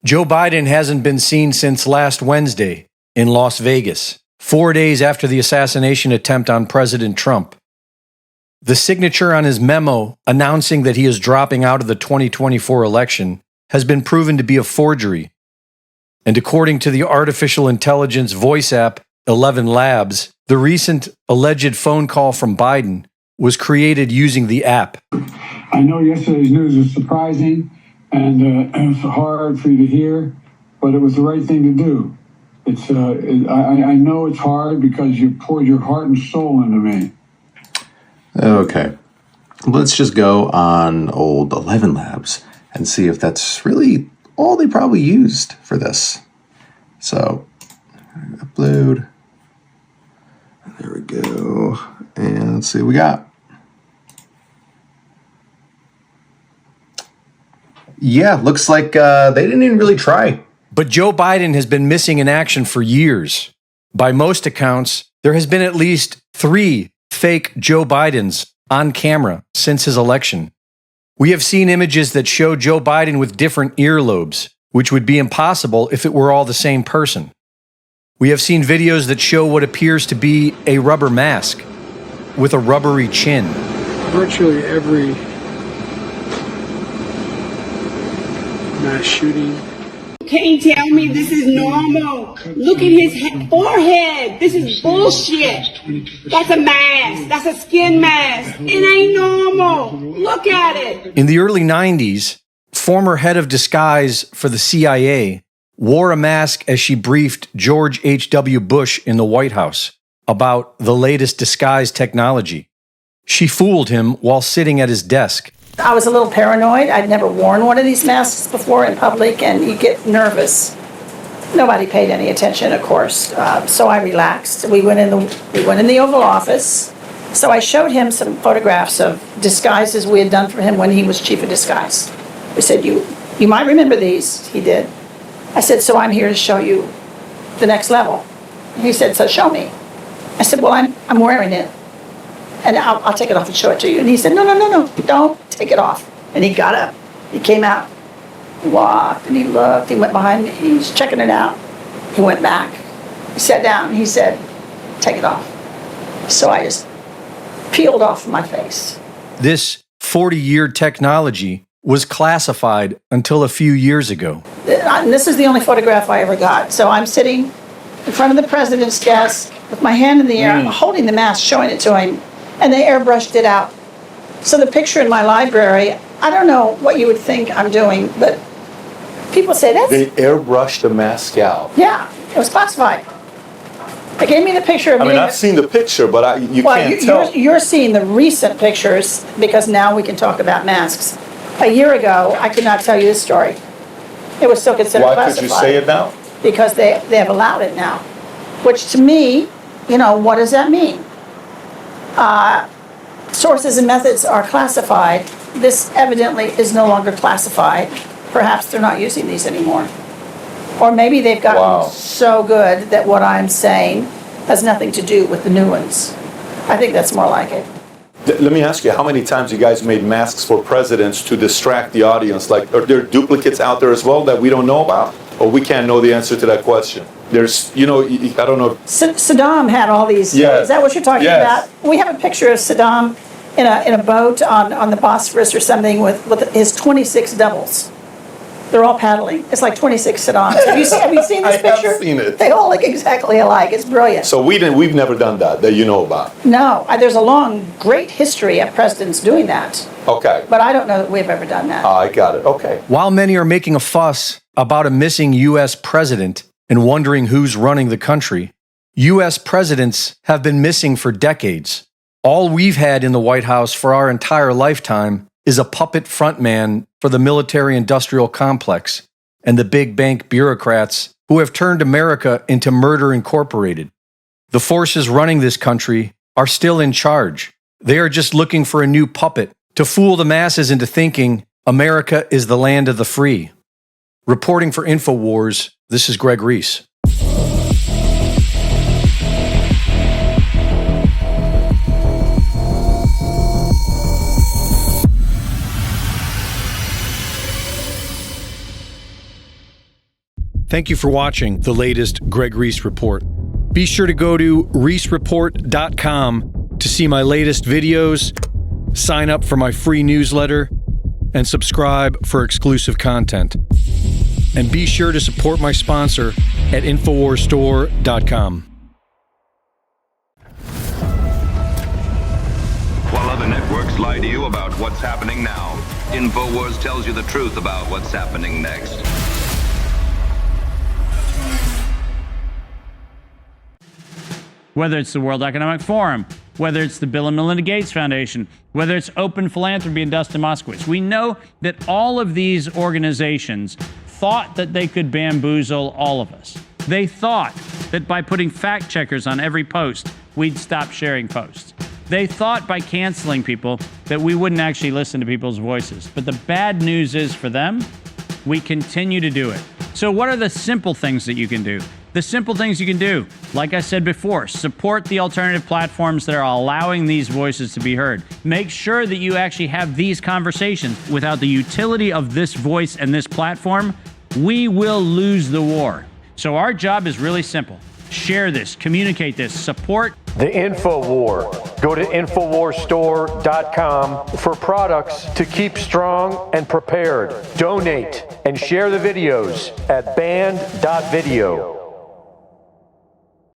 Joe Biden hasn't been seen since last Wednesday in Las Vegas, 4 days after the assassination attempt on President Trump. The signature on his memo announcing that he is dropping out of the 2024 election has been proven to be a forgery. And according to the artificial intelligence voice app 11 Labs, the recent alleged phone call from Biden was created using the app. I know yesterday's news was surprising and it's hard for you to hear, but it was the right thing to do. I know it's hard because you poured your heart and soul into me. Okay, let's just go on old 11 Labs and see if that's really all they probably used for this. So, upload. There we go. And let's see what we got. Yeah, looks like they didn't even really try. But Joe Biden has been missing in action for years. By most accounts, there has been at least 3 fake Joe Bidens on camera since his election. We have seen images that show Joe Biden with different earlobes, which would be impossible if it were all the same person. We have seen videos that show what appears to be a rubber mask with a rubbery chin. Virtually every mass shooting. Can't tell me this is normal. Look at his forehead. This is bullshit. That's a mask. That's a skin mask. It ain't normal. Look at it. In the early 90s, former head of disguise for the CIA wore a mask as she briefed George H.W. Bush in the White House about the latest disguise technology. She fooled him while sitting at his desk. I was a little paranoid. I'd never worn one of these masks before in public, and you get nervous. Nobody paid any attention, of course, so I relaxed. We went in the Oval Office. So I showed him some photographs of disguises we had done for him when he was chief of disguise. We said, you might remember these. He did. I said, so I'm here to show you the next level. He said, so show me. I said, well, I'm wearing it. And I'll take it off and show it to you. And he said, no, don't take it off. And he got up. He came out. He walked and he looked. He went behind me. He was checking it out. He went back. He sat down. He said, take it off. So I just peeled off my face. This 40-year technology was classified until a few years ago. And this is the only photograph I ever got. So I'm sitting in front of the president's desk with my hand in the air, holding the mask, showing it to him. And they airbrushed it out. So the picture in my library, I don't know what you would think I'm doing, but people say that's... They airbrushed the mask out. Yeah, it was classified. They gave me the picture of me. I've seen the picture, but you can't tell. You're seeing the recent pictures because now we can talk about masks. A year ago, I could not tell you this story. It was still considered classified. Why could you say it now? Because they have allowed it now. Which to me, what does that mean? Sources and methods are classified. This evidently is no longer classified. Perhaps they're not using these anymore. Or maybe they've gotten so good that what I'm saying has nothing to do with the new ones. I think that's more like it. Let me ask you, how many times you guys made masks for presidents to distract the audience? Like, are there duplicates out there as well that we don't know about? Or we can't know the answer to that question? There's, I don't know. Saddam had all these. Yes. Is that what you're talking Yes. about? We have a picture of Saddam in a boat on the Bosphorus or something with his 26 doubles. They're all paddling. It's like 26 Saddams. Have you seen this picture? I have seen it. They all look exactly alike. It's brilliant. So we've never done that you know about? No, there's a long, great history of presidents doing that. Okay. But I don't know that we've ever done that. I got it. Okay. While many are making a fuss about a missing U.S. president and wondering who's running the country, U.S. presidents have been missing for decades. All we've had in the White House for our entire lifetime is a puppet frontman for the military-industrial complex and the big bank bureaucrats who have turned America into Murder Incorporated. The forces running this country are still in charge. They are just looking for a new puppet to fool the masses into thinking America is the land of the free. Reporting for InfoWars, this is Greg Reese. Thank you for watching the latest Greg Reese Report. Be sure to go to reesereport.com to see my latest videos, sign up for my free newsletter, and subscribe for exclusive content. And be sure to support my sponsor at InfoWarsStore.com. While other networks lie to you about what's happening now, InfoWars tells you the truth about what's happening next. Whether it's the World Economic Forum, whether it's the Bill and Melinda Gates Foundation, whether it's Open Philanthropy and Dustin Moskowitz. We know that all of these organizations thought that they could bamboozle all of us. They thought that by putting fact checkers on every post, we'd stop sharing posts. They thought by canceling people that we wouldn't actually listen to people's voices. But the bad news is for them, we continue to do it. So what are the simple things that you can do? The simple things you can do, like I said before, support the alternative platforms that are allowing these voices to be heard. Make sure that you actually have these conversations. Without the utility of this voice and this platform, we will lose the war. So our job is really simple. Share this, communicate this, support The InfoWar. Go to InfoWarsStore.com for products to keep strong and prepared. Donate and share the videos at band.video.